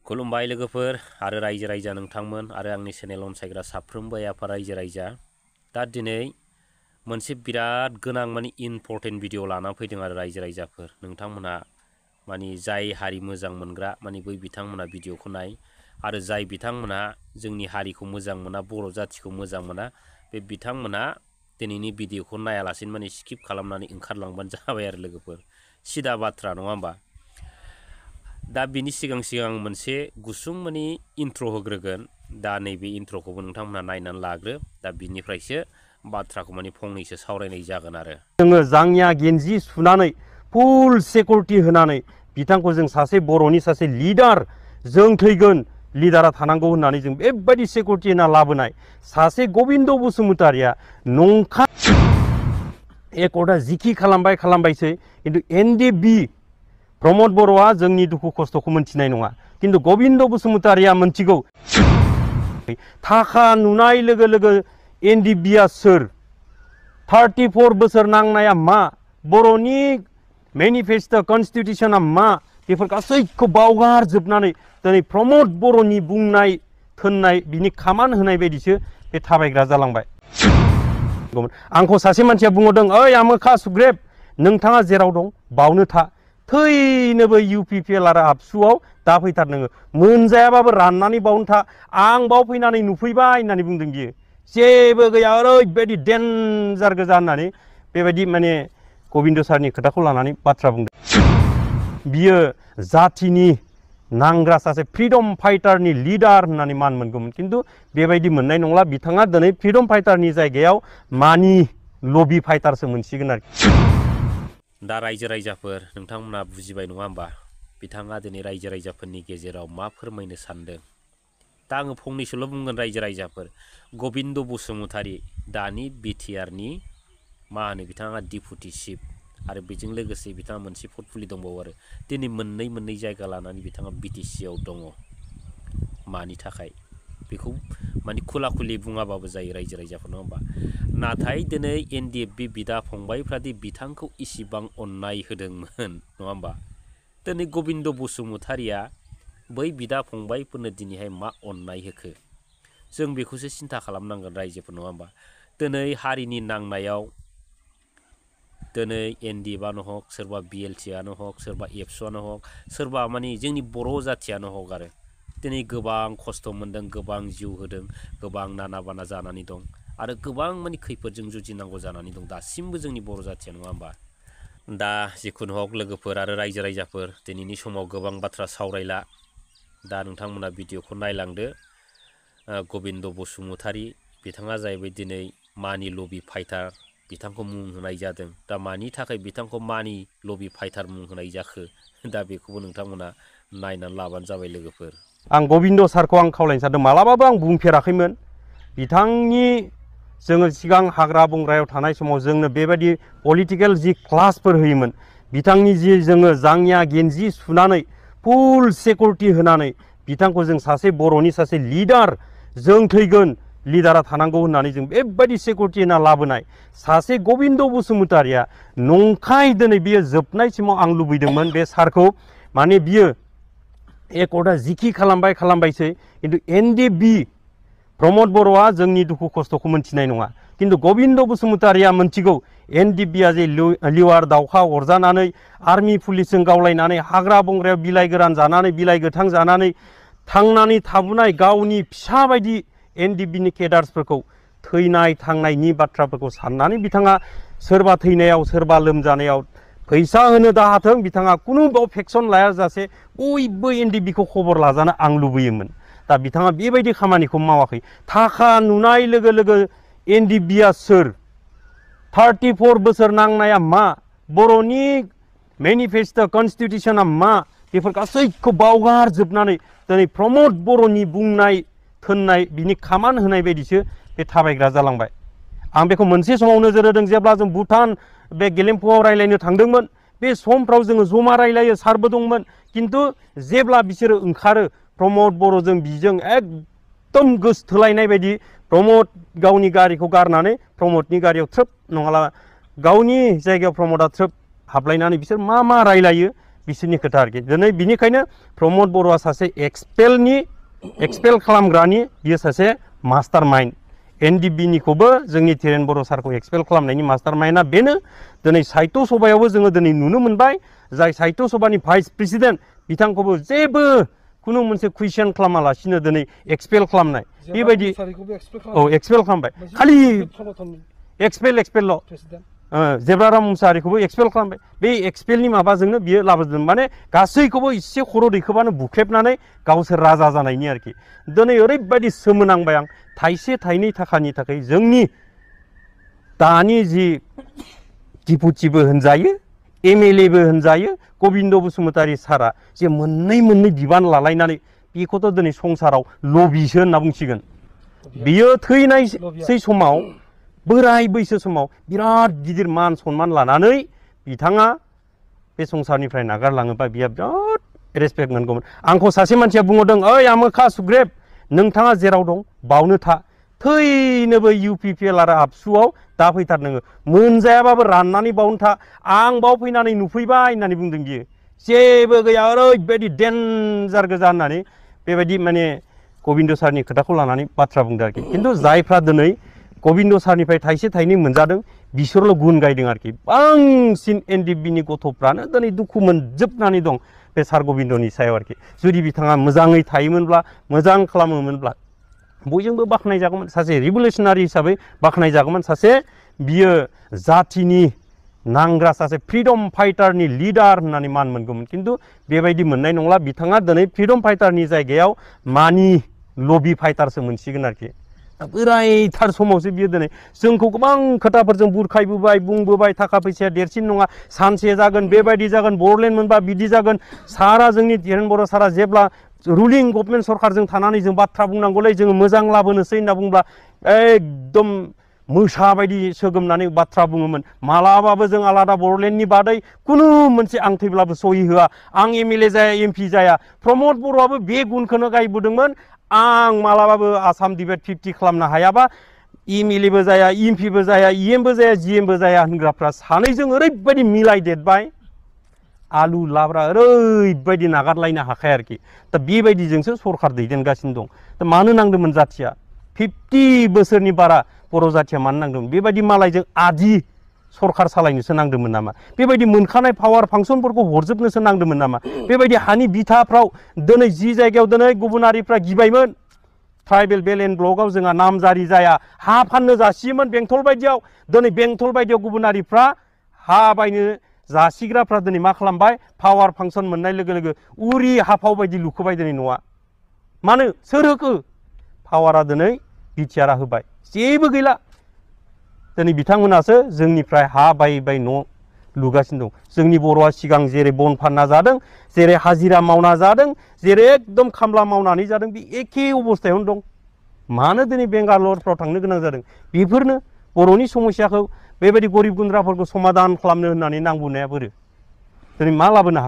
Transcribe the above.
खुलुमबाय लोगोफोर आरो रायजो राजा नोंथांमोन आरो आंनि चेनेल अनसायग्रा साफ्रोमबो आफा रायजो राजा। दा दिनै मोनसे बिराद गोनां इम्पर्टेन्ट भिडिअ लाना फैदों आरो रायजो राजाफोर नोंथांमोनहा जाय हारि मोजां मोनग्रा बै बिथांमोना भिडिअखौ नाय आरो जाय बिथांमोना जोंनि हारिखौ मोजां मोना बर' जाथिखौ मोजां मोना बे बिथांमोना दिनैनि भिडिअखौ नायालासिनो स्किप खालामनानै ओंखारलांबानो जाबाय आरो लोगोफोर सिदा बाथ्रा नङा होमबा। दा बिनि सिगां मोनसे गुसुं इन्ट्र होग्रोगोन। दा नैबे इन्ट्रखौबो नोंथांमोना नायनानै लाग्रो। दा बिनिफ्रायसो बाथ्राखौ फंनैसो सावरायनाय जागोन आरो जोङो जांगिया गेन्जि सुनानै फुल सिकिउरिटि होनानै बिथांखौ जों सासे बर'नि सासे लिडार जों थैगोन लिडारा थानांगौ होननानै जों बेबायदि सिकिउरिटि होना लाबोनाय सासे गबिन्द बसुमतारिया नंखाय एकर्डा जिखि खालामबायसै खिन्थु एनडिएफबि प्रमद बर'आ जोंनि दुखु खस्थ'खौ मोनथिनाय नङा खिन्थु गबिन्द बसुमतारिया मोनथिगौ। थाखा नुनाय लोगो लोगो एनडिएफबिआ सोर 34 बोसोर नांनाया मा बर'नि मेनिफेस्टो कन्स्टिटिउसना मा बेफोर गासैखौ बावगारजोबनानै दिनै प्रमद बर'नि बुंनाय थोननाय बिनि खामान होनाय बायदिसो बे थाबायग्रा जालांबाय। आंखौ सासे मानसिया बुंहरदों ओइ आमोखा सुग्रेब नोंथाङा जेराव दं बावनो था थैनोबो इउपिपिएल आरो आबसुआव दा फैथार नोङो मोनजायाबाबो राननानै बावनो था आं बाव फैनानै नुफैबाय होननानै बुंदों बियो। जेबो गैया ओरैबायदि डेन्जार गोजा होननानै बेबायदि गबिन्द सारनि खोथाखौ लानानै बाथ्रा बुंदों। बियो जाथिनि नांग्रा सासे फ्रिडम फाइटारनि लिडार होननानै मान मोनगौमोन खिन्थु बेबायदि मोननाय नंला। बिथाङा दिनै फ्रिडम फाइटारनि जायगायाव मानि लबि फाइटारसो मोनसिगोन आरोखि। दा रायजो राजाफोर नोंथांमोना बुजिबाय नङा होमबा बिथाङा दिनै रायजो राजाफोरनि गेजेराव मा फोरमायनो सानदों। दा आङो फंनैसोल' बुंगोन रायजो राजाफोर गबिन्द बसुमतारि दानि बिटिआरनि बिथाङा डिपुटि चिफ आरो बेजों लोगोसे बिथाङा मोनसे पर्टफलिय दंबावो आरो दिनै मोननै जायगा लानानै बिथाङा बिटिसिआव दङ। मानि थाखाय बेखौ खुला खुलि बुङाबाबो जायो रायजो राजाफोर नङा होमबा। नाथाय दिनै एनडिएफबि बिदा फंबायफ्रादि बिथांखौ इसिबां अननाय होदोंमोन नङा होमबा। दिनै गबिन्द बसुमतारिया बै बिदा फंबायफोरनो दिनैहाय मा अननाय होखो जों बेखौसो सिन्था खालामनांगोन रायजोफोर नङा होमबा। दिनै हारिनि नांनायाव दिनै एनडिएफआनो हक सोरबा बिएलटिआनो हक सोरबा एबसुआनो हक सोरबा जोंनि बर' जाथियानो हक आरो दिनै गोबां खस्थ' मोनदों गोबां जिउ होदों गोबां नाना बाना जानानै दं आरो गोबां खैफोदजों जुजिनांगौ जानानै दं दासिमबो जोंनि बर' जाथिया नङा होमबा। दा जिखुनु हक लोगोफोर आरो रायजो राजाफोर दिनैनि समाव गोबां बाथ्रा सावरायला। दा नोंथांमोना भिडिअखौ नायलांदो। गबिन्द बसुमतारि बिथाङा जाहैबाय दिनै मानि लबि फाइटार बिथांखौ मुं होनाय जादों। दा मानि थाखाय बिथांखौ मानि लबि फाइटार मुं होनाय जाखो दा बेखौबो नोंथांमोना नायनानै लाबानो जाबाय लोगोफोर। आं गबिन्द सारखौ आं खावलायनो सानदों मालाबाबो आं बुंफेराखैमोन बिथांनि जोङो सिगां हाग्रा बंग्रायाव थानाय समाव जोंनो बेबायदि पलिटिकेल जि क्लासफोर होयोमोन बिथांनि जि जोङो जांगिया गेन्जि सुनानै फुल सिकिउरिटि होनानै बिथांखौ जों सासे बर'नि सासे लिडार जों थैगोन लिडारा थानांगौ होननानै जों बेबायदि सिकिउरिटि होना लाबोनाय सासे गबिन्द बसुमतारिया नंखाय दिनै बियो जोबनायसिमाव आं लुबैदोंमोन बे सारखौ बियो एकर्डा जिखि खालामबायसै खिन्थु एनडिएफबि प्रमद बर'आ जोंनि दुखु खस्थ'खौ मोनथिनाय नङा खिन्थु गबिन्द बसुमतारिया मोनथिगौ एनडिएफबिआ जे लिवार दावखा अरजानानै आर्मि पुलिसजों गावलायनानै हाग्रा बंग्रायाव बिलाइ गोरान जानानै बिलाइ गोथां जानानै थांनानै थाबोनाय गावनि फिसा बायदि एनडिएफबिनि केडार्सफोरखौ थैनाय थांनायनि बाथ्राफोरखौ साननानै बिथाङा सोरबा थैनायाव सोरबा लोमजानायाव फैसा होनो दाहाथों बिथाङा खुनु बाव फेक्सन लायाजासे बयबो एनडिएफबिखौ खबर लाजानो आं लुबैयोमोन। दा बिथाङा बेबायदि खामानिखौ मावाखै। थाखा नुनाय लोगो लोगो एनडिएफबिआ सोर 34 बोसोर नांनाया मा बर'नि मेनिफेस्टो कन्स्टिटिउसना मा बेफोर गासैखौ बावगारजोबनानै दिनै प्रमद बर'नि बुंनाय थोननाय बिनि खामान होनाय बायदिसो बे थाबायग्रा जालांबाय। आं बेखौ मोनसे समाव नोजोर होदों जेब्ला जों भुटान बे गेलेम्फुआव रायलायनो थांदोंमोन बे समफ्राव जोङो जमा रायलायो सारबो दंमोन खिन्थु जेब्ला बिसोरो ओंखारो प्रमद बर'जों बिजों एकदम गोसथोलायनाय बायदि प्रमद गावनि गारिखौ गारनानै प्रमदनि गारियाव थ्रोब नङाला गावनि जायगायाव प्रमदा थ्रोब हाबलायनानै बिसोर मा रायलायो बिसोरनि खोथा आरोखि दिनै बिनिखायनो प्रमद बर'आ सासे एक्सपेल खालामग्रानि बियो सासे मास्टार माइन्ड एनडिबिनिखौबो जोंनि धीरेन बर' सारखौ एक्सपेल खालामनायनि मास्टार माइन्डआ बेनो दिनै साहित्य सभायावबो जोङो दिनै नुनो मोनबाय जाय साहित्य सभानि भाइस प्रेसिडेन्ट बिथांखौबो जेबो खुनु मोनसे कुइसन खालामालासिनो दिनै एक्सपेल खालामनाय बेबायदि औ एक्सपेल खालामबाय खालि एक्सपेल जेब्राराम मुसाहारिखौबो एक्सपेल खालामबाय बे एक्सपेलनि माबाजोंनो बियो लाबोदों माने गासैखौबो एसे खर' दैखोबानो बुख्रेबनानै गावसोर राजा जानायनि आरोखि दिनै ओरैबायदि सोमोनांबाय आं थाइसे थाइनै थाखानि थाखाय जोंनि दानि जि डिपुटिबो होनजायो एमएलएबो होनजायो गबिन्द बसुमतारी सारा जे मोननै बिबान लालायनानै बेखौथ' दिनै संसाराव लबिसो होनना बुंसिगोन बियो थैनायसै समाव बोराय बैसो समाव बिराद गिदिर मान सन्मान लानानै बिथाङा बे संसारनिफ्राय नागारलाङोबा बियो बिराद रेसपेक्ट मोनगौमोन आंखौ सासे मानसिया बुंहरदों ओइ आमोखा सुग्रेब नोंथाङा जेराव दं बावनो था थैनोबो इउपिपिएल आरो आबसुआव दा फैथार नोङो मोनजायाबाबो राननानै बावनो था आं बाव फैनानै नुफैबाय होननानै बुंदों बियो जेबो गैया ओरैबायदि डेन्जार गोजा होननानै बेबायदि माने गबिन्द सारनि खोथाखौ लानानै बाथ्रा बुंदों आरोखि खिन्थु जायफ्रा दिनै गबिन्द सारनिफ्राय थाइसे थाइनै मोनजादों बिसोरल' गुन गायदों आरोखि बांसिन एनडिबिनि गथ'फ्रानो दिनै दुखु मोनजोबनानै दं बे सार गबिन्दनि सायाव आरोखि जुदि बिथाङा मोजाङै थायोमोनब्ला मोजां खालामोमोनब्ला बयजोंबो बाख्नायजागौमोन सासे रिभलिउसनारि हिसाबै बाख्नायजागौमोन सासे बियो जाथिनि नांग्रा सासे फ्रिडम फाइटारनि लिडार होननानै मान मोनगौमोन खिन्थु बेबायदि मोननाय नंला बिथाङा दिनै फ्रिडम फाइटारनि जायगायाव मानि लबि फाइटारसो मोनसिगोन आरोखि बोरायथार समावसो बियो दिनै जोंखौ गोबां खोथाफोरजों बुरखायबोबाय बुंबोबाय थाखा फैसाया देरसिन नङा सानसे जागोन बेबायदि जागोन बर'लेण्ड मोनबा बिदि जागोन सारा जोंनि धीरेन बर' सारा जेब्ला रुलिं गभर्नमेन्ट सरकारजों थानानै जों बाथ्रा बुंनांगौलै जोङो मोजां लाबोनोसै होनना बुंब्ला एकदम मोसा बायदि सोगोमनानै बाथ्रा बुङोमोन मालाबाबो जों आलादा बर'लेण्डनि बादै खुनु मोनसे आं थैब्लाबो सहि होआ आं एमएलए जाया एमपि जाया प्रमद बर'आबो बे गुनखौनो गायबोदोंमोन आं मालाबाबो आसाम डिबेट 50 खालामनो हायाबा एमएलएबो जाया एमपिबो जाया इएमबो जाया जिएमबो जाया होनग्राफ्रा सानैजों ओरैबायदि मिलायदेरबाय आलु लाब्रा ओरैबायदि नागारलायनो हाखाया आरोखि दा बेबायदिजोंसो सरखार दैदेनगासिनो दं दा मानो नांदोंमोन जाथिया 50 बोसोरनि बारा बर' जाथिया मानो नांदोंमोन बेबायदि मालायजों आदि सरखार सालायनोसो नांदोंमोन नामा बेबायदि मोनखानाय पावार फांसनफोरखौ हरजोबनोसो नांदोंमोन नामा बेबायदि हानि बिथाफ्राव दिनै जि जायगायाव दिनै गुबुनारिफ्रा गिबायमोन ट्राइबेल बेल एन्ड ब्लकआव जोंहा नामजारि जाया हा फाननो जासियोमोन बेंटल बायदियाव दिनै बेंटल बायदियाव गुबुनारिफ्रा हा बायनो जासिग्राफ्रा दिनै मा खालामबाय पावार फांसन मोननाय लोगो लोगो उरि हाफाव बायदि लुखोबाय दिनै न'आ मानो सोर होखो पावारा दिनै बिटिआरआ होबाय जेबो गैला दिनै बिथांमोनासो जोंनिफ्राय हा बायै बायै न' लुगासिनो दं जोंनि बर'आ सिगां जेरै बन फानना जादों जेरै हाजिरा मावना जादों जेरै एकदम खामला मावनानै जादों बे एखे अबस्थायावनो दं मानो दिनै बेंगालरफ्राव थांनो गोनां जादों बेफोरनो बर'नि समस्याखौ बेबायदि गरिब गुन्द्राफोरखौ समाधान खालामनो होननानै नांबोनाया बोरो दिनै मा लाबोनो हाखो